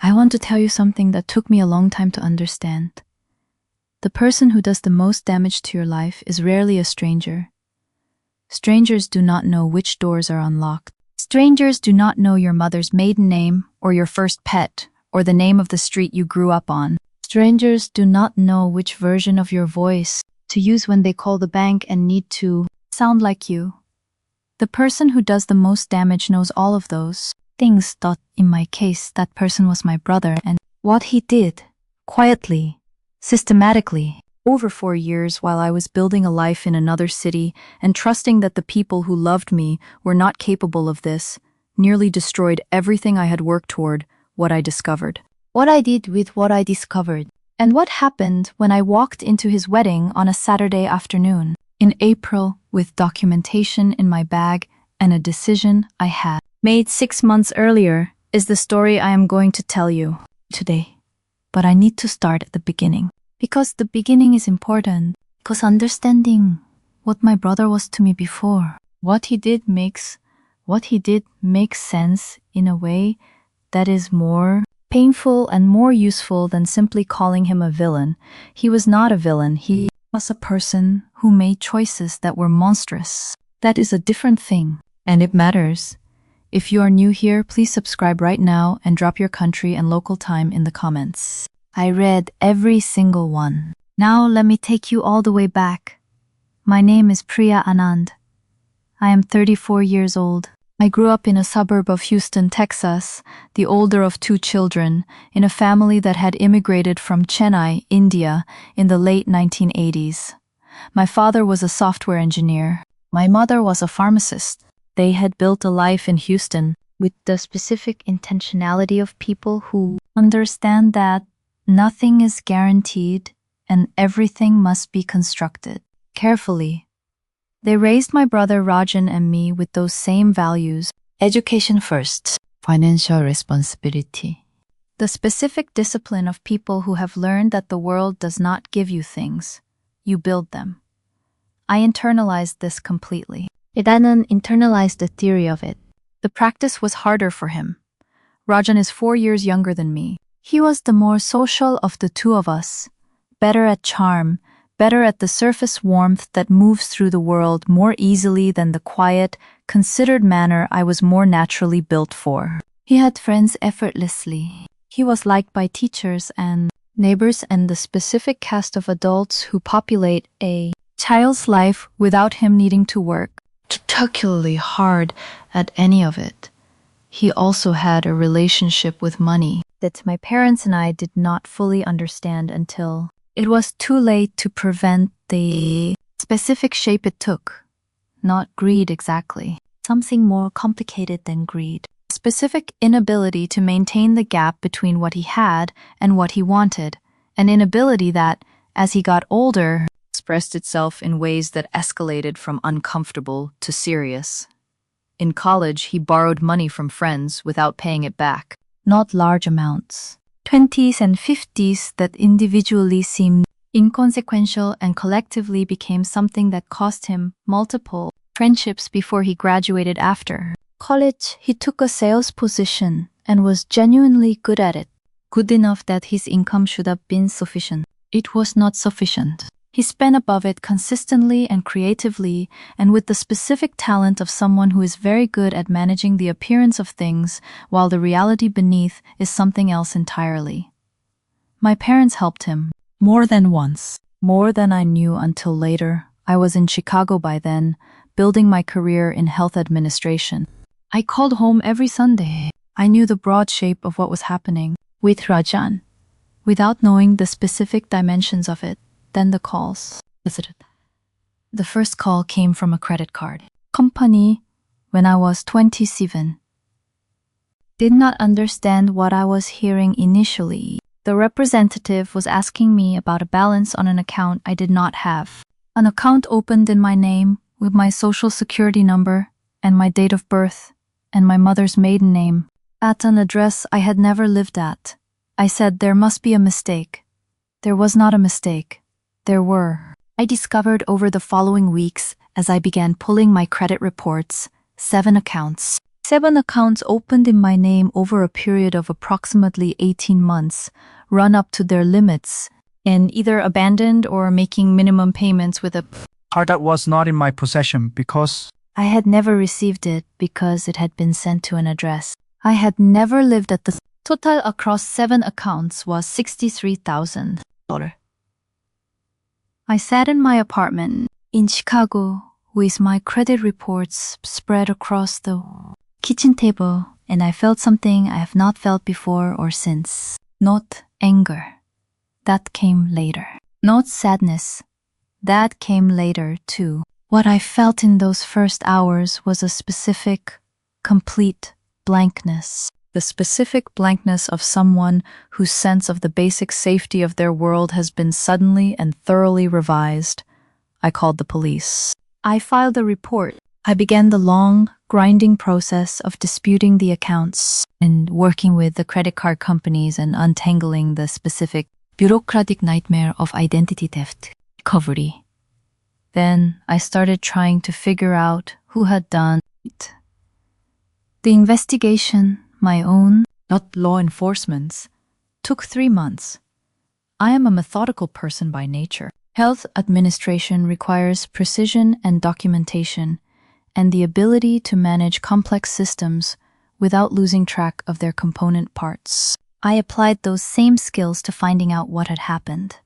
I want to tell you something that took me a long time to understand. The person who does the most damage to your life is rarely a stranger. Strangers do not know which doors are unlocked. Strangers do not know your mother's maiden name, or your first pet, or the name of the street you grew up on. Strangers do not know which version of your voice to use when they call the bank and need to sound like you. The person who does the most damage knows all of those things. In my case, that person was my brother, and what he did, quietly, systematically, over 4 years while I was building a life in another city and trusting that the people who loved me were not capable of this, nearly destroyed everything I had worked toward, what I discovered. What I did with what I discovered, and what happened when I walked into his wedding on a Saturday afternoon, in April, with documentation in my bag and a decision I had made 6 months earlier, is the story I am going to tell you today. But I need to start at the beginning. Because the beginning is important. Because understanding what my brother was to me before, what he did makes sense in a way that is more painful and more useful than simply calling him a villain. He was not a villain. He was a person who made choices that were monstrous. That is a different thing, and it matters. If you are new here, please subscribe right now and drop your country and local time in the comments. I read every single one. Now let me take you all the way back. My name is Priya Anand. I am 34 years old. I grew up in a suburb of Houston, Texas, the older of 2 children, in a family that had immigrated from Chennai, India, in the late 1980s. My father was a software engineer. My mother was a pharmacist. They had built a life in Houston with the specific intentionality of people who understand that nothing is guaranteed and everything must be constructed carefully. They raised my brother Rajan and me with those same values: education first, financial responsibility. The specific discipline of people who have learned that the world does not give you things, you build them. I internalized this completely. Idanan internalized the theory of it. The practice was harder for him. Rajan is 4 years younger than me. He was the more social of the 2 of us, better at charm, better at the surface warmth that moves through the world more easily than the quiet, considered manner I was more naturally built for. He had friends effortlessly. He was liked by teachers and neighbors and the specific cast of adults who populate a child's life without him needing to work particularly hard at any of it. He also had a relationship with money that my parents and I did not fully understand until it was too late to prevent the specific shape it took. Not greed exactly. Something more complicated than greed. Specific inability to maintain the gap between what he had and what he wanted. An inability that, as he got older, expressed itself in ways that escalated from uncomfortable to serious. In college, he borrowed money from friends without paying it back. Not large amounts. 20s and 50s that individually seemed inconsequential and collectively became something that cost him multiple friendships before he graduated. After college, he took a sales position and was genuinely good at it. Good enough that his income should have been sufficient. It was not sufficient. He spent above it consistently and creatively, and with the specific talent of someone who is very good at managing the appearance of things, while the reality beneath is something else entirely. My parents helped him. More than once. More than I knew until later. I was in Chicago by then, building my career in health administration. I called home every Sunday. I knew the broad shape of what was happening with Rajan, without knowing the specific dimensions of it. Then the calls visited. The first call came from a credit card company when I was 27. Did not understand what I was hearing initially. The representative was asking me about a balance on an account I did not have. An account opened in my name with my social security number and my date of birth and my mother's maiden name at an address I had never lived at. I said there must be a mistake. There was not a mistake. There were. I discovered over the following weeks as I began pulling my credit reports, 7 accounts, 7 accounts opened in my name over a period of approximately 18 months, run up to their limits, and either abandoned or making minimum payments with a Card that was not in my possession because I had never received it because it had been sent to an address. I had never lived at the total across 7 accounts was $63,000. I sat in my apartment in Chicago with my credit reports spread across the kitchen table, and I felt something I have not felt before or since. Not anger. That came later. Not sadness. That came later too. What I felt in those first hours was a specific, complete blankness. The specific blankness of someone whose sense of the basic safety of their world has been suddenly and thoroughly revised. I called the police. I filed a report. I began the long, grinding process of disputing the accounts and working with the credit card companies and untangling the specific bureaucratic nightmare of identity theft recovery. Then I started trying to figure out who had done it. The investigation, my own, not law enforcement's, took 3 months. I am a methodical person by nature. Health administration requires precision and documentation, and the ability to manage complex systems without losing track of their component parts. I applied those same skills to finding out what had happened.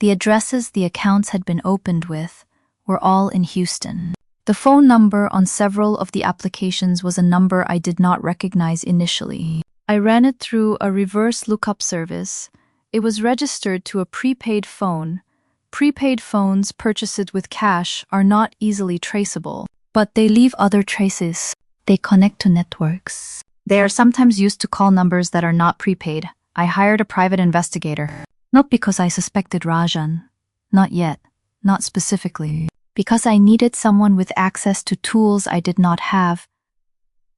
The addresses the accounts had been opened with were all in Houston. The phone number on several of the applications was a number I did not recognize initially. I ran it through a reverse lookup service. It was registered to a prepaid phone. Prepaid phones purchased with cash are not easily traceable, but they leave other traces. They connect to networks. They are sometimes used to call numbers that are not prepaid. I hired a private investigator. Not because I suspected Rajan. Not yet. Not specifically. Because I needed someone with access to tools I did not have.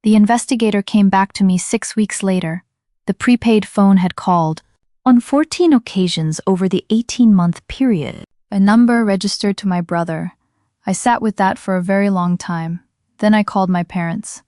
The investigator came back to me 6 weeks later. The prepaid phone had called on 14 occasions over the 18-month period. A number registered to my brother. I sat with that for a very long time. Then I called my parents.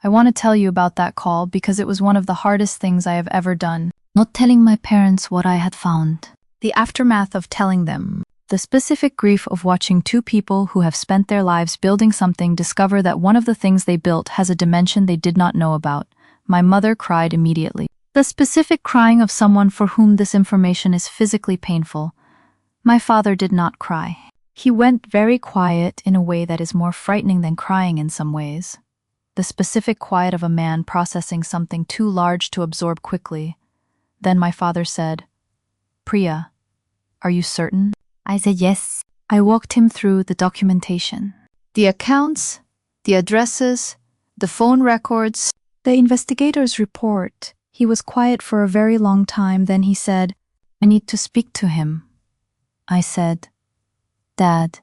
I want to tell you about that call because it was one of the hardest things I have ever done. Not telling my parents what I had found. The aftermath of telling them. The specific grief of watching 2 people who have spent their lives building something discover that one of the things they built has a dimension they did not know about. My mother cried immediately. The specific crying of someone for whom this information is physically painful. My father did not cry. He went very quiet in a way that is more frightening than crying in some ways. The specific quiet of a man processing something too large to absorb quickly. Then my father said, "Priya, are you certain?" I said yes. I walked him through the documentation. The accounts, the addresses, the phone records, the investigator's report. He was quiet for a very long time. Then he said, "I need to speak to him." I said, "Dad,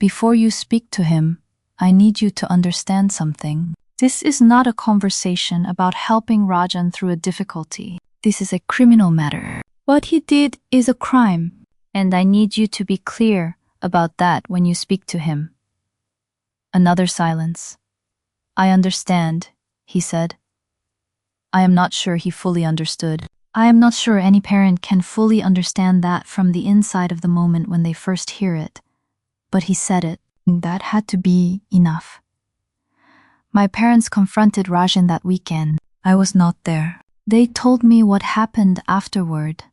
before you speak to him, I need you to understand something. This is not a conversation about helping Rajan through a difficulty. This is a criminal matter. What he did is a crime, and I need you to be clear about that when you speak to him." Another silence. "I understand," he said. I am not sure he fully understood. I am not sure any parent can fully understand that from the inside of the moment when they first hear it. But he said it. That had to be enough. My parents confronted Rajan that weekend. I was not there. They told me what happened afterward.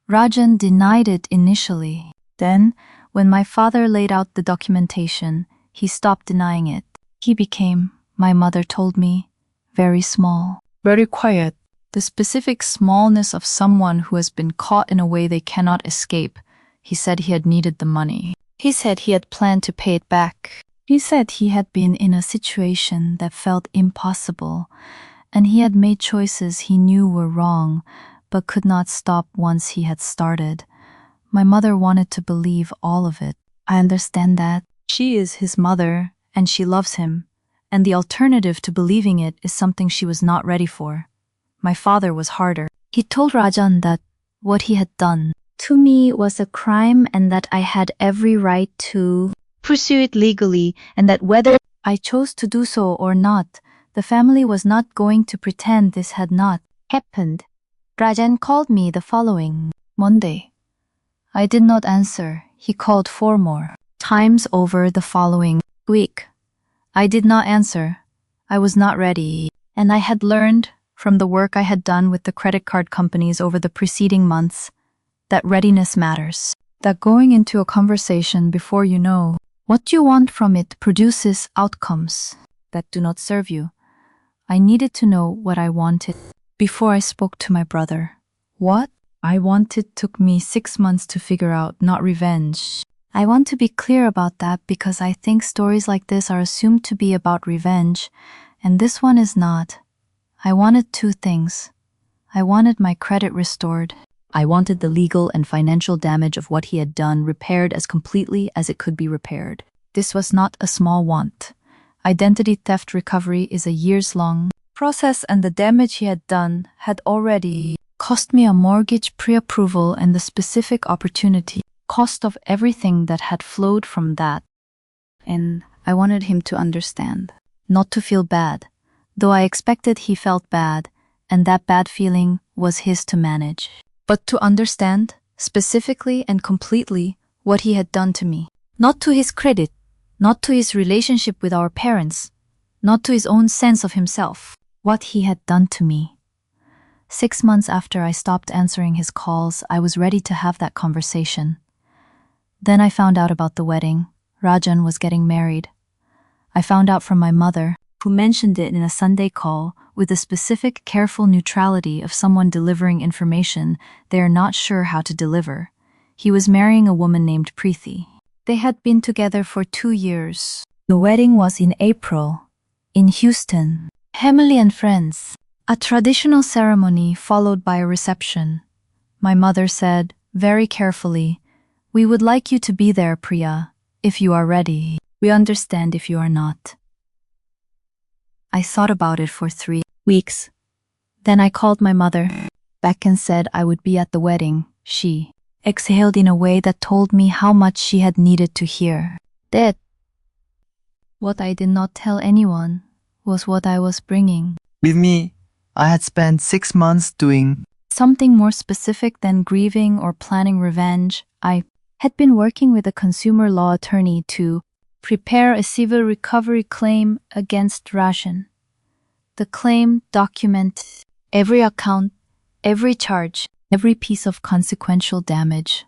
Rajan denied it initially. Then, when my father laid out the documentation, he stopped denying it. He became, my mother told me, very small. Very quiet. The specific smallness of someone who has been caught in a way they cannot escape. He said he had needed the money. He said he had planned to pay it back. He said he had been in a situation that felt impossible, and he had made choices he knew were wrong, but could not stop once he had started. My mother wanted to believe all of it. I understand that. She is his mother, and she loves him, and the alternative to believing it is something she was not ready for. My father was harder. He told Rajan that what he had done to me was a crime and that I had every right to pursue it legally, and that whether I chose to do so or not. The family was not going to pretend this had not happened. Rajan called me the following Monday. I did not answer. He called 4 more times over the following week. I did not answer. I was not ready, and I had learned from the work I had done with the credit card companies over the preceding months that readiness matters. That going into a conversation before you know what you want from it produces outcomes that do not serve you. I needed to know what I wanted before I spoke to my brother. What I wanted took me 6 months to figure out, not revenge. I want to be clear about that because I think stories like this are assumed to be about revenge, and this one is not. I wanted 2 things. I wanted my credit restored. I wanted the legal and financial damage of what he had done repaired as completely as it could be repaired. This was not a small want. Identity theft recovery is a years-long process, and the damage he had done had already cost me a mortgage pre-approval and the specific opportunity cost of everything that had flowed from that. And I wanted him to understand, not to feel bad, though I expected he felt bad, and that bad feeling was his to manage. But to understand, specifically and completely, what he had done to me. Not to his credit, not to his relationship with our parents, not to his own sense of himself. What he had done to me. 6 months after I stopped answering his calls, I was ready to have that conversation. Then I found out about the wedding. Rajan was getting married. I found out from my mother, who mentioned it in a Sunday call with the specific, careful neutrality of someone delivering information they are not sure how to deliver. He was marrying a woman named Preeti. They had been together for 2 years. The wedding was in April, in Houston. Family and friends. A traditional ceremony followed by a reception. My mother said, very carefully, "We would like you to be there, Priya, if you are ready. We understand if you are not." I thought about it for 3 weeks. Then I called my mother back and said I would be at the wedding. She exhaled in a way that told me how much she had needed to hear. That what I did not tell anyone was what I was bringing. With me, I had spent 6 months doing something more specific than grieving or planning revenge. I had been working with a consumer law attorney to prepare a civil recovery claim against Rajan. The claim documented every account, every charge, every piece of consequential damage.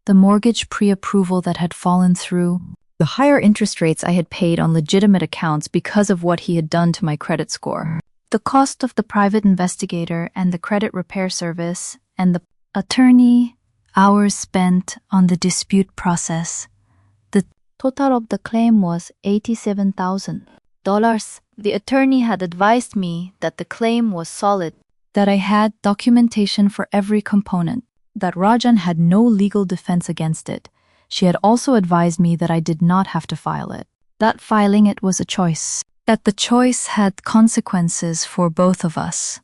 The mortgage pre-approval that had fallen through, the higher interest rates I had paid on legitimate accounts because of what he had done to my credit score, the cost of the private investigator and the credit repair service, and the attorney hours spent on the dispute process. The total of the claim was $87,000. The attorney had advised me that the claim was solid, that I had documentation for every component, that Rajan had no legal defense against it. She had also advised me that I did not have to file it, that filing it was a choice, that the choice had consequences for both of us.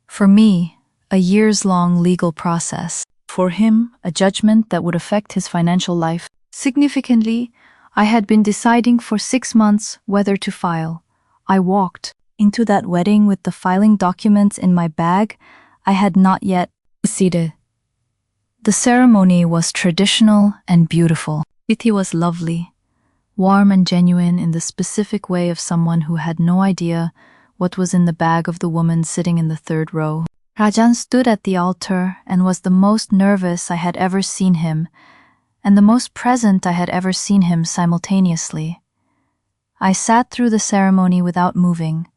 For me, a years-long legal process. For him, a judgment that would affect his financial life. Significantly, I had been deciding for 6 months whether to file. I walked into that wedding with the filing documents in my bag. I had not yet proceeded. The ceremony was traditional and beautiful. Preeti was lovely, warm and genuine in the specific way of someone who had no idea what was in the bag of the woman sitting in the 3rd row. Rajan stood at the altar and was the most nervous I had ever seen him, and the most present I had ever seen him simultaneously. I sat through the ceremony without moving.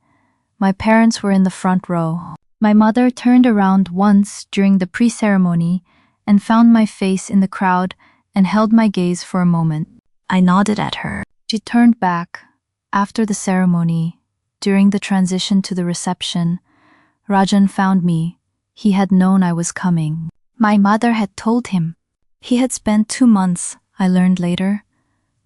My parents were in the front row. My mother turned around once during the pre-ceremony and found my face in the crowd and held my gaze for a moment. I nodded at her. She turned back. After the ceremony, during the transition to the reception, Rajan found me. He had known I was coming. My mother had told him. He had spent 2 months, I learned later,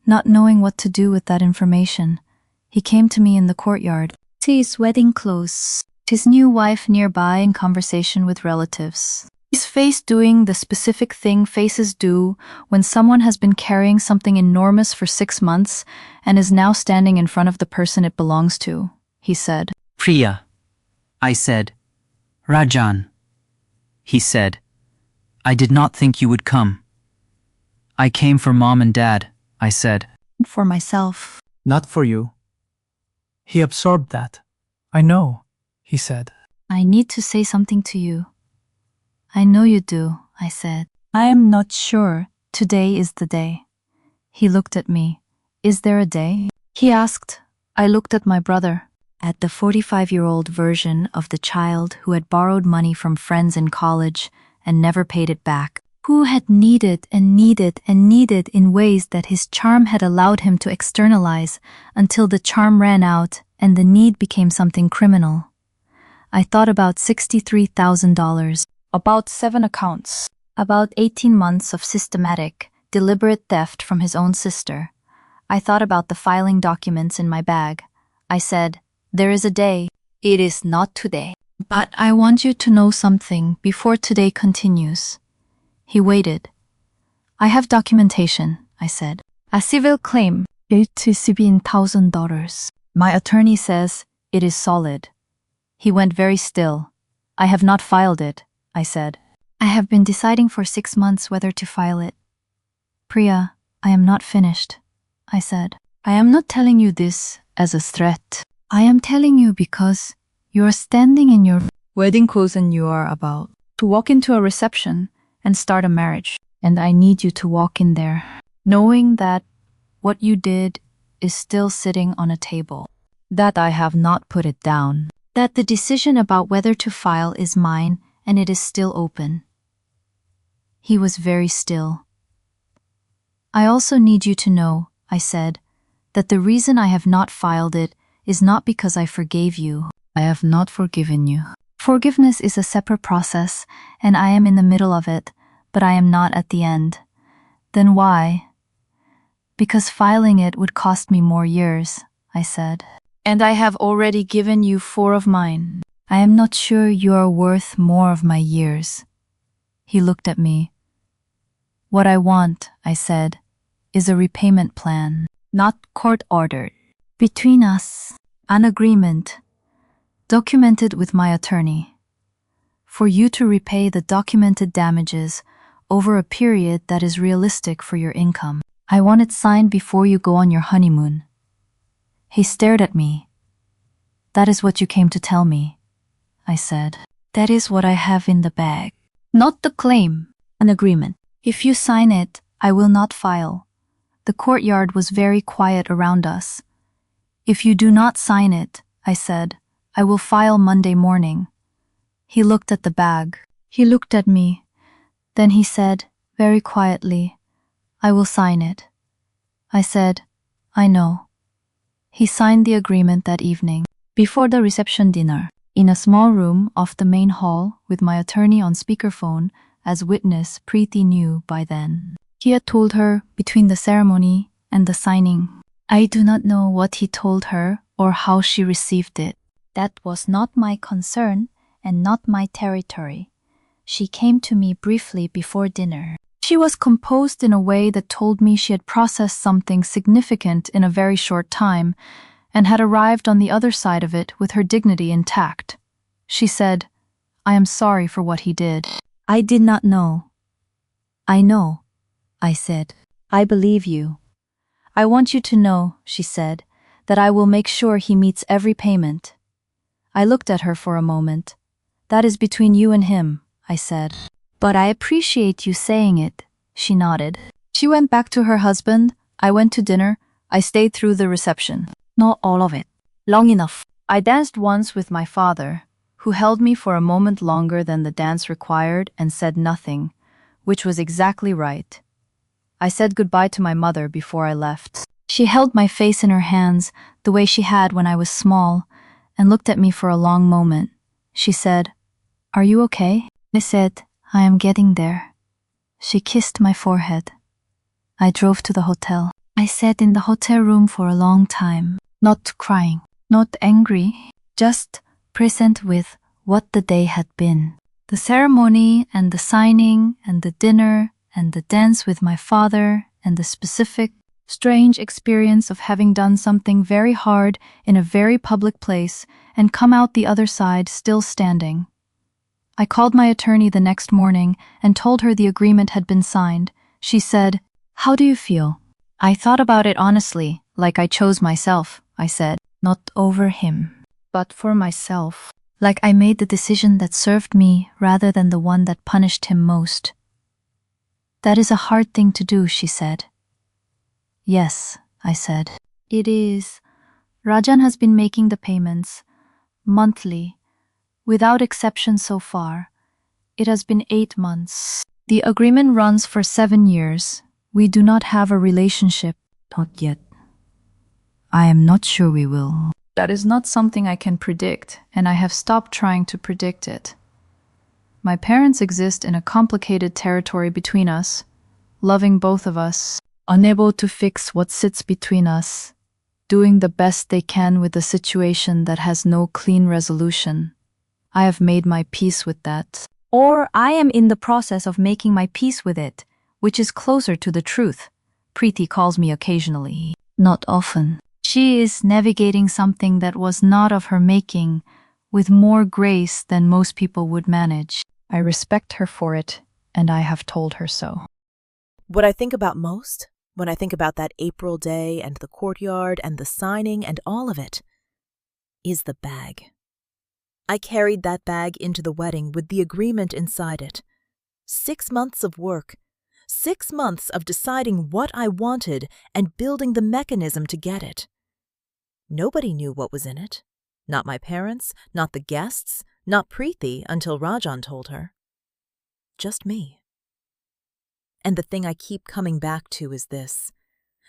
not knowing what to do with that information. He came to me in the courtyard. See his wedding clothes, his new wife nearby in conversation with relatives. His face doing the specific thing faces do when someone has been carrying something enormous for 6 months and is now standing in front of the person it belongs to, he said. Priya, I said. Rajan, he said. I did not think you would come. I came for Mom and Dad, I said. For myself. Not for you. He absorbed that. I know, he said. I need to say something to you. I know you do, I said. I am not sure today is the day. He looked at me. Is there a day? He asked. I looked at my brother. At the 45-year-old version of the child who had borrowed money from friends in college and never paid it back, who had needed and needed and needed in ways that his charm had allowed him to externalize until the charm ran out and the need became something criminal. I thought about $63,000, about 7 accounts, about 18 months of systematic, deliberate theft from his own sister. I thought about the filing documents in my bag. I said, there is a day. It is not today. But I want you to know something before today continues. He waited. I have documentation, I said. A civil claim, $17,000. My attorney says it is solid. He went very still. I have not filed it, I said. I have been deciding for 6 months whether to file it. Priya, I am not finished, I said. I am not telling you this as a threat. I am telling you because you are standing in your wedding clothes and you are about to walk into a reception and start a marriage. And I need you to walk in there, knowing that what you did is still sitting on a table, that I have not put it down, that the decision about whether to file is mine and it is still open. He was very still. I also need you to know, I said, that the reason I have not filed it is not because I forgave you. I have not forgiven you. Forgiveness is a separate process, and I am in the middle of it, but I am not at the end. Then why? Because filing it would cost me more years, I said. And I have already given you 4 of mine. I am not sure you are worth more of my years. He looked at me. What I want, I said, is a repayment plan, not court-ordered. Between us, an agreement, documented with my attorney, for you to repay the documented damages over a period that is realistic for your income. I want it signed before you go on your honeymoon. He stared at me. That is what you came to tell me, I said. That is what I have in the bag. Not the claim, an agreement. If you sign it, I will not file. The courtyard was very quiet around us. If you do not sign it, I said, I will file Monday morning. He looked at the bag. He looked at me. Then he said, very quietly, I will sign it. I said, I know. He signed the agreement that evening, before the reception dinner, in a small room off the main hall with my attorney on speakerphone, as witness Preeti knew by then. He had told her between the ceremony and the signing. I do not know what he told her or how she received it. That was not my concern and not my territory. She came to me briefly before dinner. She was composed in a way that told me she had processed something significant in a very short time and had arrived on the other side of it with her dignity intact. She said, I am sorry for what he did. I did not know. I know, I said. I believe you. I want you to know, she said, that I will make sure he meets every payment. I looked at her for a moment. That is between you and him, I said. But I appreciate you saying it, she nodded. She went back to her husband. I went to dinner. I stayed through the reception. Not all of it. Long enough. I danced once with my father, who held me for a moment longer than the dance required and said nothing, which was exactly right. I said goodbye to my mother before I left. She held my face in her hands the way she had when I was small and looked at me for a long moment. She said, Are you okay? I said, I am getting there. She kissed my forehead. I drove to the hotel. I sat in the hotel room for a long time, not crying, not angry, just present with what the day had been. The ceremony and the signing and the dinner and the dance with my father and the specific, strange experience of having done something very hard in a very public place and come out the other side still standing. I called my attorney the next morning and told her the agreement had been signed. She said, "How do you feel?" I thought about it honestly, like I chose myself, I said, not over him, but for myself. Like I made the decision that served me rather than the one that punished him most. "That is a hard thing to do," she said. "Yes," I said. "It is. Rajan has been making the payments, monthly, without exception so far. It has been 8 months. The agreement runs for 7 years. We do not have a relationship, not yet. I am not sure we will. That is not something I can predict, and I have stopped trying to predict it. My parents exist in a complicated territory between us, loving both of us, unable to fix what sits between us, doing the best they can with a situation that has no clean resolution. I have made my peace with that. Or I am in the process of making my peace with it, which is closer to the truth. Preeti calls me occasionally. Not often. She is navigating something that was not of her making, with more grace than most people would manage. I respect her for it, and I have told her so." What I think about most, when I think about that April day and the courtyard and the signing and all of it, is the bag. I carried that bag into the wedding with the agreement inside it. 6 months of work, 6 months of deciding what I wanted and building the mechanism to get it. Nobody knew what was in it. Not my parents, not the guests, not Preeti until Rajan told her. Just me. And the thing I keep coming back to is this.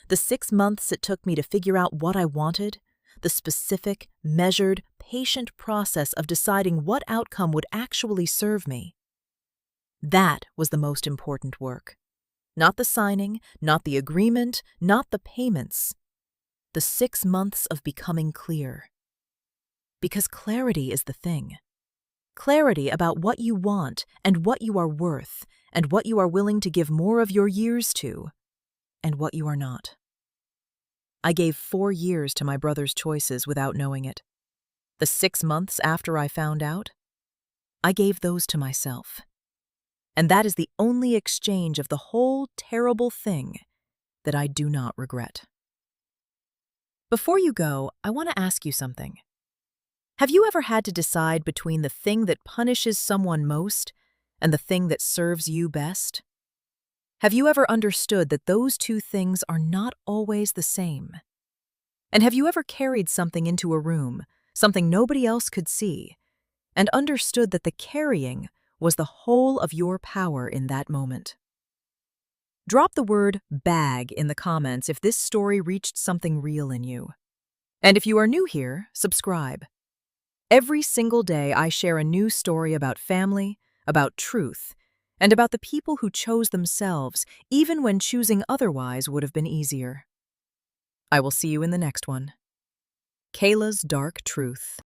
The 6 months it took me to figure out what I wanted, the specific, measured, patient process of deciding what outcome would actually serve me. That was the most important work. Not the signing, not the agreement, not the payments. The 6 months of becoming clear. Because clarity is the thing. Clarity about what you want and what you are worth and what you are willing to give more of your years to and what you are not. I gave 4 years to my brother's choices without knowing it. The 6 months after I found out, I gave those to myself. And that is the only exchange of the whole terrible thing that I do not regret. Before you go, I want to ask you something. Have you ever had to decide between the thing that punishes someone most and the thing that serves you best? Have you ever understood that those two things are not always the same? And have you ever carried something into a room, something nobody else could see, and understood that the carrying was the whole of your power in that moment? Drop the word bag in the comments if this story reached something real in you. And if you are new here, subscribe. Every single day I share a new story about family, about truth, and about the people who chose themselves even when choosing otherwise would have been easier. I will see you in the next one. Kayla's Dark Truth.